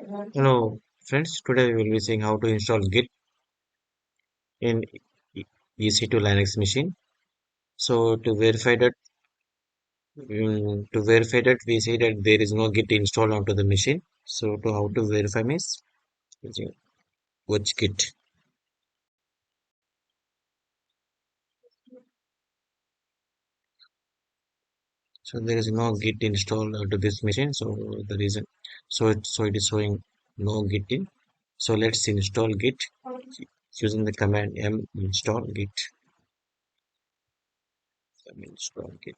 Hello friends, today we will be seeing how to install Git in EC2 Linux machine. So to verify that we say that there is no Git installed onto the machine. So to how to verify means using which Git. So there is no Git installed onto this machine. So the reason it is showing no Git in. So let's install Git using the command install Git. Install Git.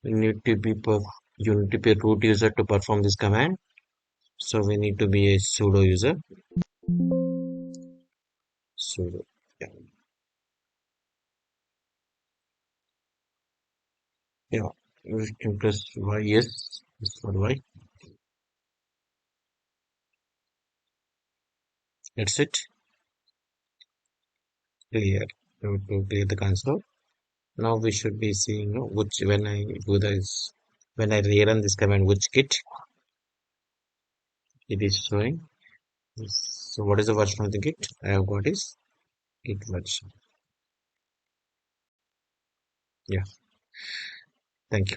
You need to be you need to be a root user to perform this command. So we need to be a sudo user. Sudo. Yeah. Yeah. We can press Y. Yes. It's for Y. That's it. Clear. To clear the console. Now we should be seeing which when I do this when I rerun this command which kit it is showing. So what is the version of the git? I have got is git version. Yeah. Thank you.